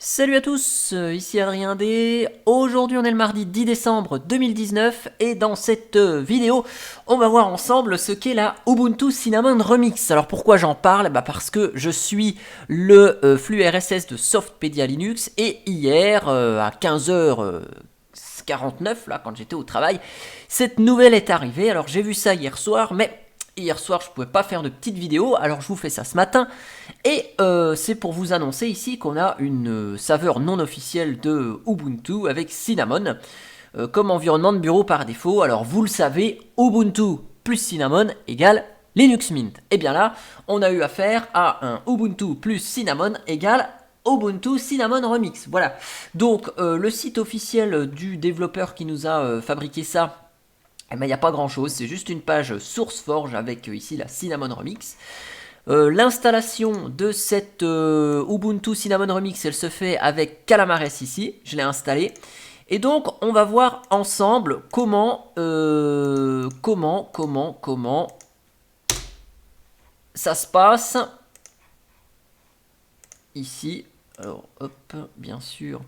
Salut à tous, ici Adrien D. Aujourd'hui on est le mardi 10 décembre 2019 et dans cette vidéo on va voir ensemble ce qu'est la Ubuntu Cinnamon Remix. Alors pourquoi j'en parle? Parce que je suis le flux RSS de Softpedia Linux et hier à 15h49 là quand j'étais au travail, cette nouvelle est arrivée. Alors j'ai vu ça hier soir mais hier soir, je pouvais pas faire de petite vidéo, alors je vous fais ça ce matin. Et c'est pour vous annoncer ici qu'on a une saveur non officielle de Ubuntu avec Cinnamon comme environnement de bureau par défaut. Alors vous le savez, Ubuntu plus Cinnamon égale Linux Mint. Et bien là, on a eu affaire à un Ubuntu plus Cinnamon égale Ubuntu Cinnamon Remix. Voilà. Donc le site officiel du développeur qui nous a fabriqué ça, eh ben, il n'y a pas grand chose, c'est juste une page SourceForge avec ici la Cinnamon Remix. L'installation de cette Ubuntu Cinnamon Remix, elle se fait avec Calamares ici, je l'ai installé. Et donc on va voir ensemble comment ça se passe ici. Alors hop, bien sûr.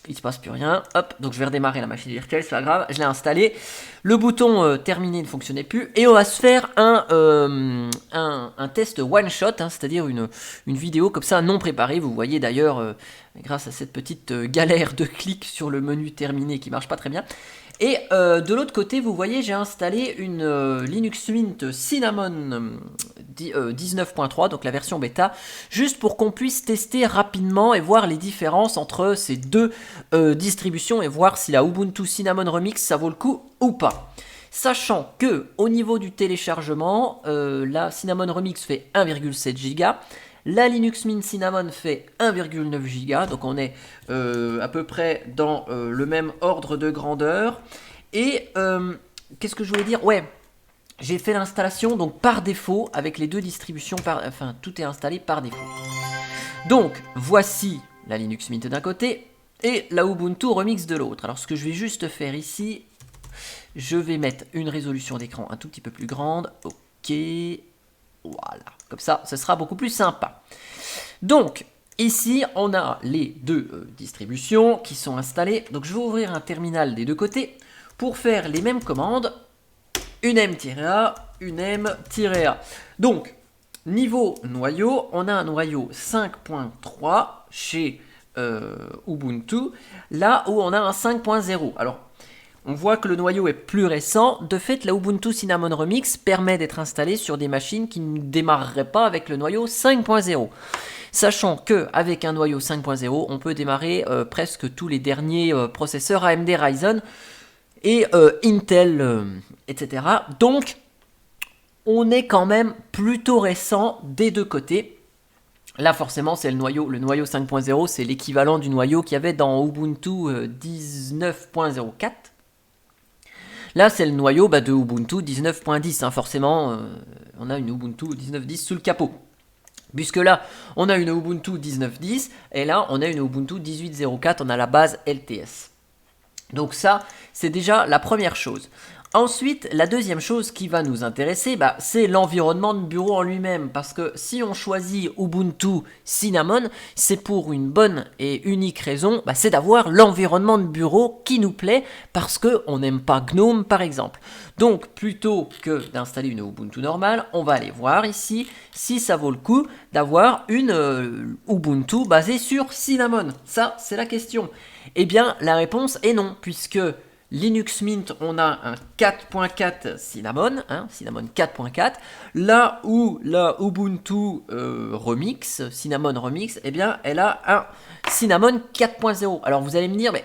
Il se passe plus rien, hop, donc je vais redémarrer la machine virtuelle, c'est pas grave, je l'ai installé. Le bouton terminé ne fonctionnait plus, et on va se faire un test one shot, hein, c'est-à-dire une vidéo comme ça non préparée. Vous voyez d'ailleurs, grâce à cette petite galère de clics sur le menu terminé qui marche pas très bien. Et de l'autre côté, vous voyez, j'ai installé une Linux Mint Cinnamon 19.3, donc la version bêta, juste pour qu'on puisse tester rapidement et voir les différences entre ces deux distributions et voir si la Ubuntu Cinnamon Remix ça vaut le coup ou pas. Sachant que au niveau du téléchargement, la Cinnamon Remix fait 1,7 Go. La Linux Mint Cinnamon fait 1,9 Go, donc on est à peu près dans le même ordre de grandeur. Et qu'est-ce que je voulais dire? Ouais, j'ai fait l'installation donc par défaut avec les deux distributions, enfin tout est installé par défaut. Donc voici la Linux Mint d'un côté et la Ubuntu Remix de l'autre. Alors ce que je vais juste faire ici, je vais mettre une résolution d'écran un tout petit peu plus grande. Ok. Voilà, comme ça, ce sera beaucoup plus sympa. Donc, ici, on a les deux distributions qui sont installées. Donc, je vais ouvrir un terminal des deux côtés pour faire les mêmes commandes. Une M-A, une M-A. Donc, niveau noyau, on a un noyau 5.3 chez Ubuntu, là où on a un 5.0. Alors, on voit que le noyau est plus récent. De fait, la Ubuntu Cinnamon Remix permet d'être installée sur des machines qui ne démarreraient pas avec le noyau 5.0. Sachant qu'avec un noyau 5.0, on peut démarrer presque tous les derniers processeurs AMD Ryzen et Intel, etc. Donc, on est quand même plutôt récent des deux côtés. Là, forcément, c'est le noyau 5.0, c'est l'équivalent du noyau qu'il y avait dans Ubuntu 19.04. Là, c'est le noyau de Ubuntu 19.10. Hein, forcément, on a une Ubuntu 19.10 sous le capot. Puisque là, on a une Ubuntu 19.10 et là, on a une Ubuntu 18.04. On a la base LTS. Donc ça, c'est déjà la première chose. Ensuite, la deuxième chose qui va nous intéresser, c'est l'environnement de bureau en lui-même. Parce que si on choisit Ubuntu Cinnamon, c'est pour une bonne et unique raison, c'est d'avoir l'environnement de bureau qui nous plaît, parce qu'on n'aime pas GNOME par exemple. Donc plutôt que d'installer une Ubuntu normale, on va aller voir ici si ça vaut le coup d'avoir une Ubuntu basée sur Cinnamon. Ça, c'est la question. Eh bien, la réponse est non, puisque Linux Mint, on a un 4.4 Cinnamon, Cinnamon 4.4, là où la Ubuntu Remix, Cinnamon Remix, eh bien, elle a un Cinnamon 4.0. Alors vous allez me dire, mais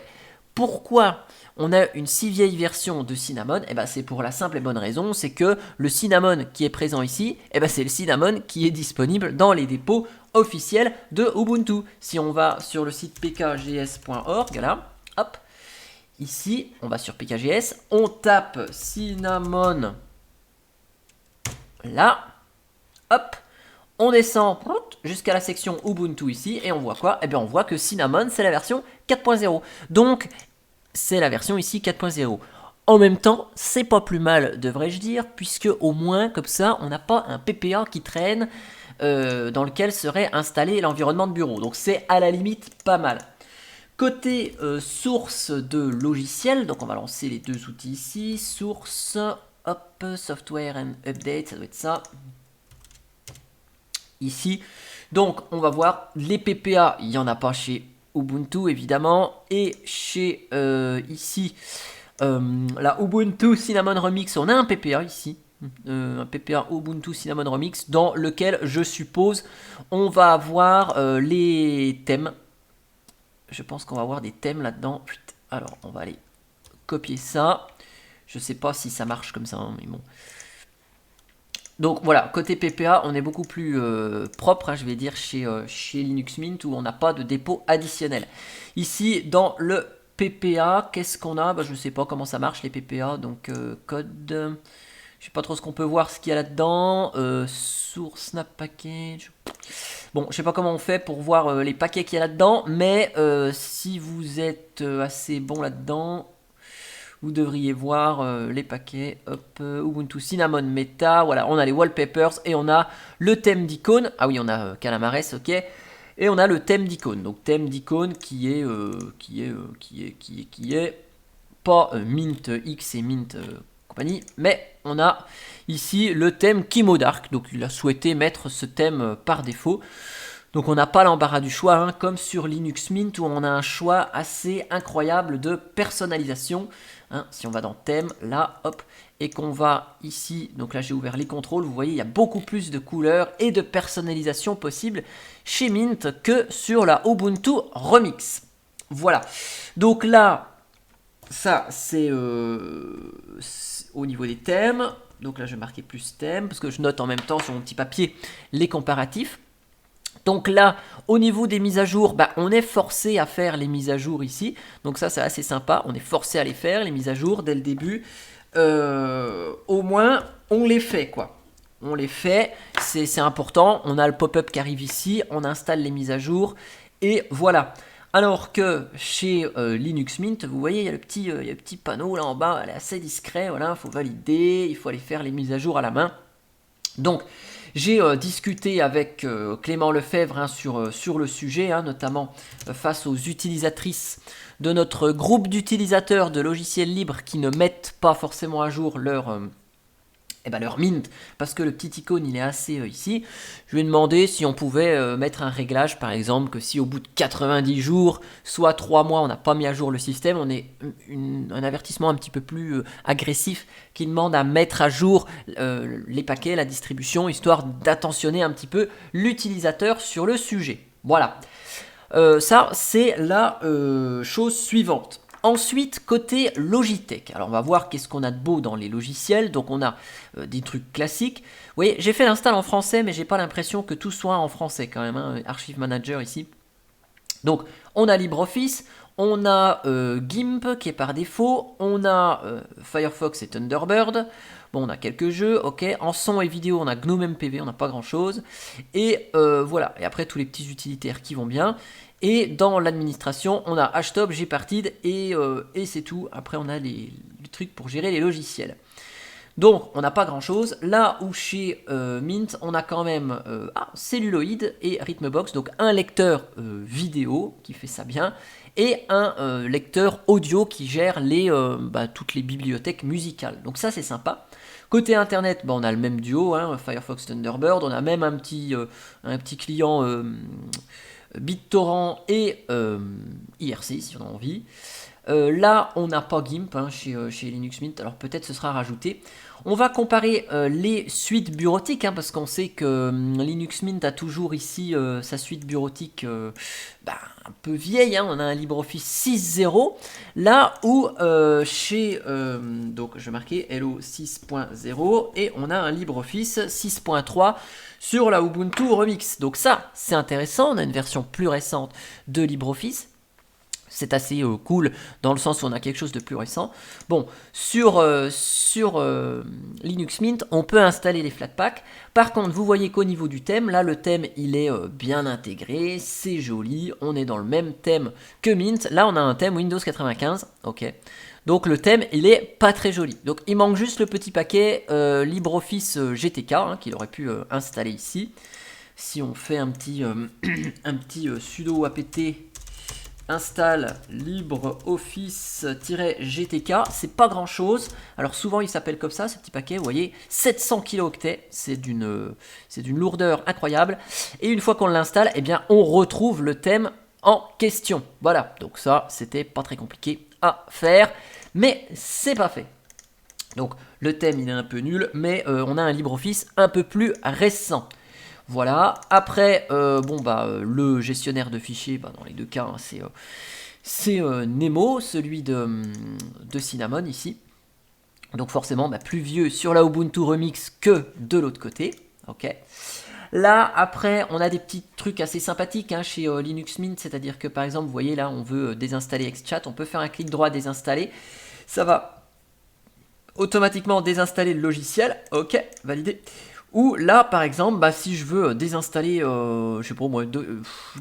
pourquoi on a une si vieille version de Cinnamon? Eh ben, c'est pour la simple et bonne raison, c'est que le Cinnamon qui est présent ici, eh ben, c'est le Cinnamon qui est disponible dans les dépôts officiels de Ubuntu. Si on va sur le site pkgs.org, là, hop, ici, on va sur pkgs, on tape Cinnamon, là, hop, on descend jusqu'à la section Ubuntu ici, et on voit quoi? Eh bien, on voit que Cinnamon, c'est la version 4.0. Donc, c'est la version ici 4.0. En même temps, c'est pas plus mal, devrais-je dire, puisque au moins, comme ça, on n'a pas un PPA qui traîne dans lequel serait installé l'environnement de bureau. Donc c'est à la limite pas mal. Côté source de logiciel, donc on va lancer les deux outils ici. Source, hop, software and update, ça doit être ça. Ici. Donc on va voir les PPA, il n'y en a pas chez Ubuntu évidemment. Et chez ici, la Ubuntu Cinnamon Remix, on a un PPA ici. Un PPA Ubuntu Cinnamon Remix dans lequel je suppose on va avoir les thèmes. Je pense qu'on va avoir des thèmes là-dedans. Alors on va aller copier ça. Je sais pas si ça marche comme ça, hein, mais bon. Donc voilà, côté PPA, on est beaucoup plus propre, hein, je vais dire, chez Linux Mint, où on n'a pas de dépôt additionnel. Ici, dans le PPA, qu'est-ce qu'on a? Je ne sais pas comment ça marche, les PPA, donc code... Je sais pas trop ce qu'on peut voir, ce qu'il y a là-dedans. Source, snap package. Bon, je sais pas comment on fait pour voir les paquets qu'il y a là-dedans, mais si vous êtes assez bon là-dedans, vous devriez voir les paquets. Hop, Ubuntu Cinnamon Meta. Voilà, on a les wallpapers et on a le thème d'icône. Ah oui, on a Calamares, ok. Et on a le thème d'icône. Donc thème d'icône qui est pas Mint X et Mint compagnie, mais on a ici le thème Kimodark. Donc il a souhaité mettre ce thème par défaut. Donc on n'a pas l'embarras du choix, hein, comme sur Linux Mint où on a un choix assez incroyable de personnalisation. Hein, si on va dans thème, là, hop, et qu'on va ici, donc là j'ai ouvert les contrôles, vous voyez, il y a beaucoup plus de couleurs et de personnalisation possible chez Mint que sur la Ubuntu Remix. Voilà, donc là, ça c'est au niveau des thèmes. Donc là je vais marquer plus thème, parce que je note en même temps sur mon petit papier les comparatifs. Donc là, au niveau des mises à jour, on est forcé à faire les mises à jour ici. Donc ça, c'est assez sympa. On est forcé à les faire, les mises à jour, dès le début. Au moins, on les fait, quoi. On les fait, c'est important. On a le pop-up qui arrive ici. On installe les mises à jour. Et voilà. Alors que chez Linux Mint, vous voyez, il y a le petit panneau là en bas. Elle est assez discret. Voilà, il faut valider. Il faut aller faire les mises à jour à la main. Donc, j'ai discuté avec Clément Lefebvre, hein, sur le sujet, hein, notamment face aux utilisatrices de notre groupe d'utilisateurs de logiciels libres qui ne mettent pas forcément à jour leur Mint, parce que le petit icône il est assez ici. Je lui ai demandé si on pouvait mettre un réglage, par exemple, que si au bout de 90 jours, soit 3 mois, on n'a pas mis à jour le système, on est un avertissement un petit peu plus agressif qui demande à mettre à jour les paquets, la distribution, histoire d'attentionner un petit peu l'utilisateur sur le sujet. Voilà. Ça, c'est la chose suivante. Ensuite, côté Logitech, alors on va voir qu'est-ce qu'on a de beau dans les logiciels. Donc on a des trucs classiques. Vous voyez, j'ai fait l'install en français, mais j'ai pas l'impression que tout soit en français quand même, hein. Archive Manager ici. Donc on a LibreOffice, on a GIMP qui est par défaut, on a Firefox et Thunderbird. Bon, on a quelques jeux, ok. En son et vidéo, on a GNOME MPV, on n'a pas grand-chose. Et voilà, et après tous les petits utilitaires qui vont bien. Et dans l'administration, on a Htop, Gparted et c'est tout. Après, on a les trucs pour gérer les logiciels. Donc, on n'a pas grand-chose. Là où chez Mint, on a quand même Celluloid et Rhythmbox. Donc, un lecteur vidéo qui fait ça bien. Et un lecteur audio qui gère toutes les bibliothèques musicales. Donc ça, c'est sympa. Côté internet, on a le même duo, hein, Firefox Thunderbird. On a même un petit client BitTorrent et IRC, si on a envie. Là, on n'a pas GIMP, hein, chez Linux Mint, alors peut-être ce sera rajouté. On va comparer les suites bureautiques, hein, parce qu'on sait que Linux Mint a toujours ici sa suite bureautique un peu vieille, hein. On a un LibreOffice 6.0, là où donc je vais marquer Hello 6.0, et on a un LibreOffice 6.3 sur la Ubuntu Remix. Donc ça, c'est intéressant, on a une version plus récente de LibreOffice. C'est assez cool dans le sens où on a quelque chose de plus récent. Bon, sur Linux Mint, on peut installer les Flatpak. Par contre, vous voyez qu'au niveau du thème, là le thème il est bien intégré, c'est joli, on est dans le même thème que Mint. Là on a un thème Windows 95, ok. Donc le thème il est pas très joli. Donc il manque juste le petit paquet LibreOffice GTK, hein, qu'il aurait pu installer ici. si on fait un petit, un petit sudo apt install LibreOffice-GTK, c'est pas grand chose. Alors souvent il s'appelle comme ça, ce petit paquet, vous voyez, 700 kilooctets, c'est d'une lourdeur incroyable. Et une fois qu'on l'installe, eh bien on retrouve le thème en question. Voilà, donc ça c'était pas très compliqué à faire, mais c'est pas fait. Donc le thème il est un peu nul, mais on a un LibreOffice un peu plus récent. Voilà, après, le gestionnaire de fichiers, dans les deux cas, hein, c'est Nemo, celui de Cinnamon ici. Donc forcément, plus vieux sur la Ubuntu Remix que de l'autre côté. Ok. Là, après, on a des petits trucs assez sympathiques hein, chez Linux Mint, c'est-à-dire que par exemple, vous voyez là, on veut désinstaller Xchat, on peut faire un clic droit désinstaller. Ça va automatiquement désinstaller le logiciel. Ok, validé. Ou là, par exemple, si je veux désinstaller, je sais pas moi,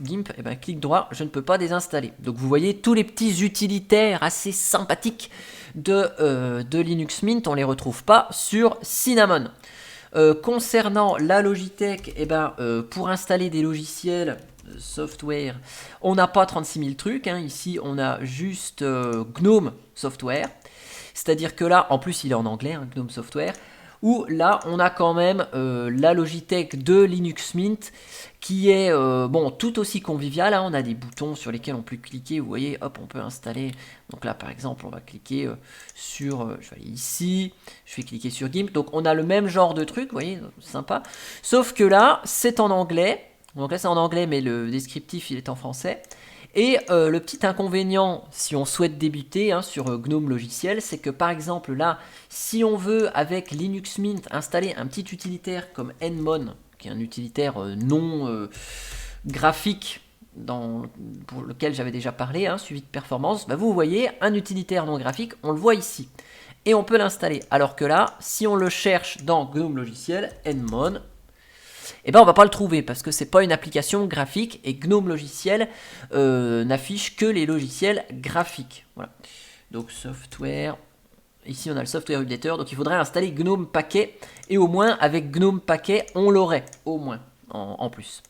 GIMP, clic droit, je ne peux pas désinstaller. Donc vous voyez tous les petits utilitaires assez sympathiques de Linux Mint, on les retrouve pas sur Cinnamon. Concernant la Logitech, pour installer des logiciels software, on n'a pas 36 000 trucs. Hein. Ici, on a juste GNOME Software. C'est-à-dire que là, en plus, il est en anglais, hein, GNOME Software. Où là, on a quand même la Logitech de Linux Mint qui est tout aussi conviviale. Hein. On a des boutons sur lesquels on peut cliquer. Vous voyez, hop, on peut installer. Donc là, par exemple, on va cliquer sur... je vais aller ici. Je vais cliquer sur GIMP. Donc on a le même genre de truc. Vous voyez, sympa. Sauf que là, c'est en anglais. Donc là, c'est en anglais, mais le descriptif, il est en français. Et le petit inconvénient, si on souhaite débuter hein, sur GNOME logiciel, c'est que par exemple là, si on veut avec Linux Mint installer un petit utilitaire comme Nmon, qui est un utilitaire non graphique, pour lequel j'avais déjà parlé, hein, suivi de performance, vous voyez, un utilitaire non graphique, on le voit ici. Et on peut l'installer. Alors que là, si on le cherche dans GNOME logiciel, Nmon, on va pas le trouver parce que c'est pas une application graphique et GNOME logiciel n'affiche que les logiciels graphiques. Voilà. Donc software, ici on a le software updater, donc il faudrait installer GNOME Paquet et au moins avec GNOME Paquet on l'aurait au moins en plus.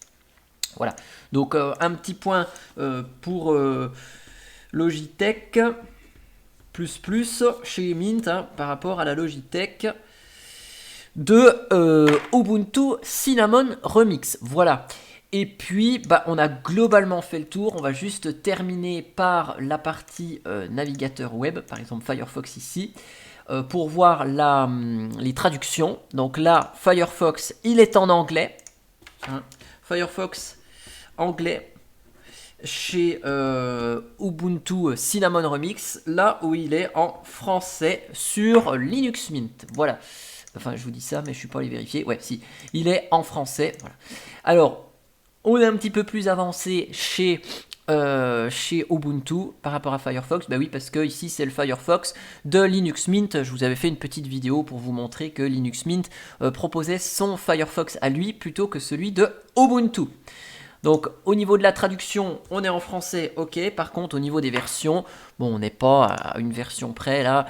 Voilà. Donc un petit point pour Logitech plus chez Mint hein, par rapport à la Logitech de Ubuntu Cinnamon Remix. Voilà. Et puis, on a globalement fait le tour. On va juste terminer par la partie navigateur web, par exemple Firefox ici, pour voir les traductions. Donc là, Firefox, il est en anglais. Hein. Firefox anglais chez Ubuntu Cinnamon Remix, là où il est en français sur Linux Mint. Voilà. Enfin, je vous dis ça, mais je ne suis pas allé vérifier. Ouais, si, il est en français. Voilà. Alors, on est un petit peu plus avancé chez Ubuntu par rapport à Firefox. Oui, parce que ici, c'est le Firefox de Linux Mint. Je vous avais fait une petite vidéo pour vous montrer que Linux Mint proposait son Firefox à lui plutôt que celui de Ubuntu. Donc, au niveau de la traduction, on est en français, ok. Par contre, au niveau des versions, on n'est pas à une version près, là,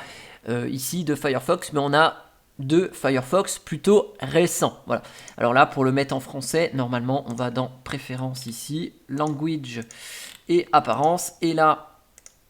ici, de Firefox, mais on a de Firefox plutôt récent. Voilà. Alors là, pour le mettre en français, normalement, on va dans Préférences ici, Language et Apparence. Et là,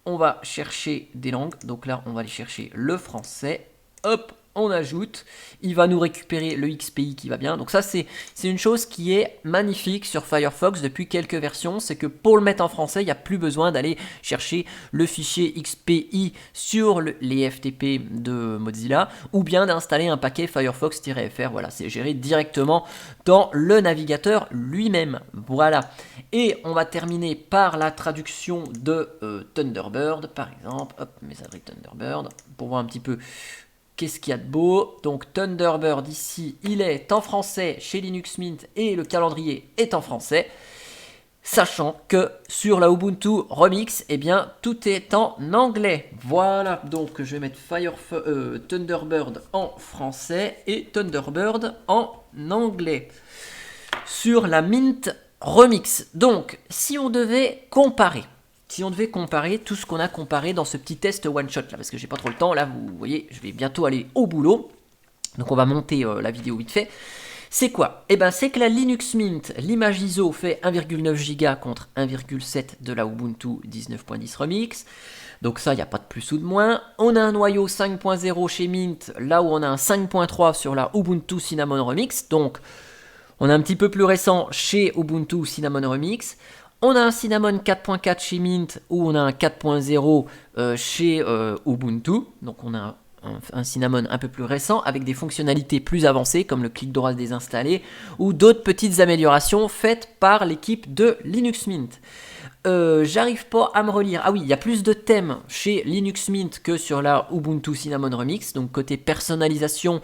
on va chercher des langues. Donc là, on va aller chercher le français. Hop, on ajoute. Il va nous récupérer le XPI qui va bien. Donc ça, c'est une chose qui est magnifique sur Firefox depuis quelques versions. C'est que pour le mettre en français, il n'y a plus besoin d'aller chercher le fichier XPI sur les FTP de Mozilla ou bien d'installer un paquet Firefox-fr. Voilà, c'est géré directement dans le navigateur lui-même. Voilà. Et on va terminer par la traduction de Thunderbird, par exemple. Hop, messagerie Thunderbird, pour voir un petit peu qu'est-ce qu'il y a de beau. Donc Thunderbird ici, il est en français chez Linux Mint et le calendrier est en français. Sachant que sur la Ubuntu Remix, tout est en anglais. Voilà, donc je vais mettre Thunderbird en français et Thunderbird en anglais. Sur la Mint Remix. Donc, si on devait comparer tout ce qu'on a comparé dans ce petit test one shot là, parce que j'ai pas trop le temps, là vous voyez, je vais bientôt aller au boulot, donc on va monter la vidéo vite fait. C'est quoi? Eh ben c'est que la Linux Mint, l'image ISO fait 1,9 Go contre 1,7 de la Ubuntu 19.10 Remix. Donc ça, il n'y a pas de plus ou de moins. On a un noyau 5.0 chez Mint, là où on a un 5.3 sur la Ubuntu Cinnamon Remix. Donc on a un petit peu plus récent chez Ubuntu Cinnamon Remix. On a un Cinnamon 4.4 chez Mint, où on a un 4.0 chez Ubuntu. Donc on a un Cinnamon un peu plus récent avec des fonctionnalités plus avancées comme le clic droit désinstallé ou d'autres petites améliorations faites par l'équipe de Linux Mint. J'arrive pas à me relire. Ah oui, il y a plus de thèmes chez Linux Mint que sur la Ubuntu Cinnamon Remix. Donc côté personnalisation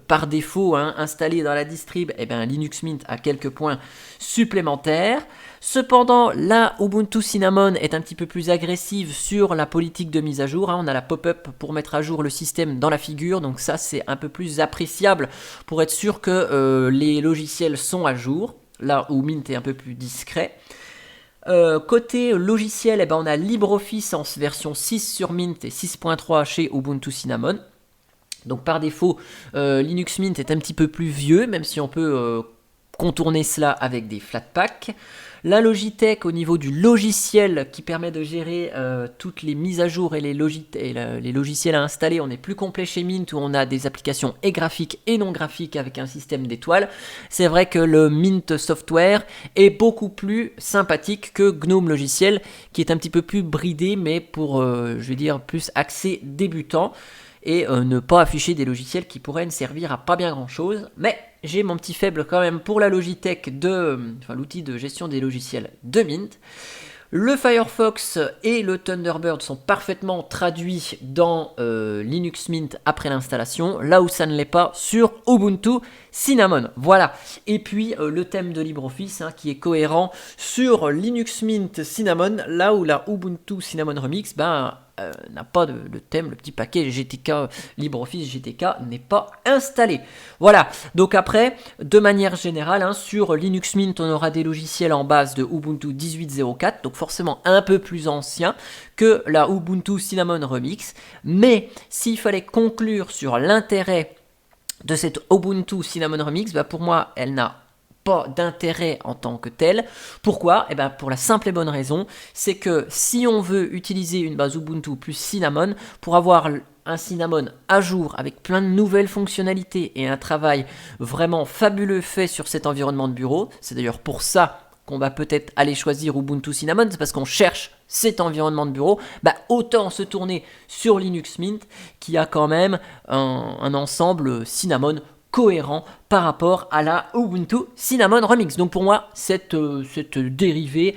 par défaut installé dans la distrib, eh ben, Linux Mint a quelques points supplémentaires. Cependant, la Ubuntu Cinnamon est un petit peu plus agressive sur la politique de mise à jour. On a la pop-up pour mettre à jour le système dans la figure. Donc ça, c'est un peu plus appréciable pour être sûr que les logiciels sont à jour. Là où Mint est un peu plus discret. Côté logiciel, eh ben, on a LibreOffice en version 6 sur Mint et 6.3 chez Ubuntu Cinnamon. Donc par défaut, Linux Mint est un petit peu plus vieux, même si on peut contourner cela avec des Flatpak. La Logitech au niveau du logiciel qui permet de gérer toutes les mises à jour et les logiciels à installer, on est plus complet chez Mint où on a des applications et graphiques et non graphiques avec un système d'étoiles. C'est vrai que le Mint Software est beaucoup plus sympathique que GNOME Logiciel qui est un petit peu plus bridé mais pour, je vais dire, plus axé débutant. Et ne pas afficher des logiciels qui pourraient ne servir à pas bien grand chose. Mais j'ai mon petit faible quand même pour la Logitech l'outil de gestion des logiciels de Mint. Le Firefox et le Thunderbird sont parfaitement traduits dans Linux Mint après l'installation, là où ça ne l'est pas sur Ubuntu Cinnamon. Voilà. Et puis le thème de LibreOffice qui est cohérent sur Linux Mint Cinnamon, là où la Ubuntu Cinnamon Remix n'a pas de thème, le petit paquet GTK, LibreOffice GTK n'est pas installé. Voilà, donc après, de manière générale, sur Linux Mint, on aura des logiciels en base de Ubuntu 18.04, donc forcément un peu plus ancien que la Ubuntu Cinnamon Remix, mais s'il fallait conclure sur l'intérêt de cette Ubuntu Cinnamon Remix, pour moi, elle n'a pas d'intérêt en tant que tel. Pourquoi? Pour la simple et bonne raison, c'est que si on veut utiliser une base Ubuntu plus Cinnamon, pour avoir un Cinnamon à jour avec plein de nouvelles fonctionnalités et un travail vraiment fabuleux fait sur cet environnement de bureau, c'est d'ailleurs pour ça qu'on va peut-être aller choisir Ubuntu Cinnamon, c'est parce qu'on cherche cet environnement de bureau, autant se tourner sur Linux Mint qui a quand même un ensemble Cinnamon cohérent par rapport à la Ubuntu Cinnamon Remix. Donc pour moi, cette dérivée,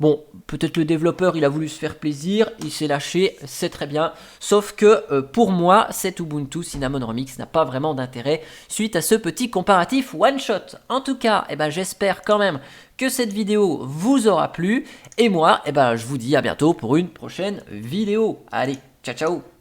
bon, peut-être le développeur, il a voulu se faire plaisir, il s'est lâché, c'est très bien. Sauf que pour moi, cette Ubuntu Cinnamon Remix n'a pas vraiment d'intérêt suite à ce petit comparatif one-shot. En tout cas, j'espère quand même que cette vidéo vous aura plu. Et moi, je vous dis à bientôt pour une prochaine vidéo. Allez, ciao ciao!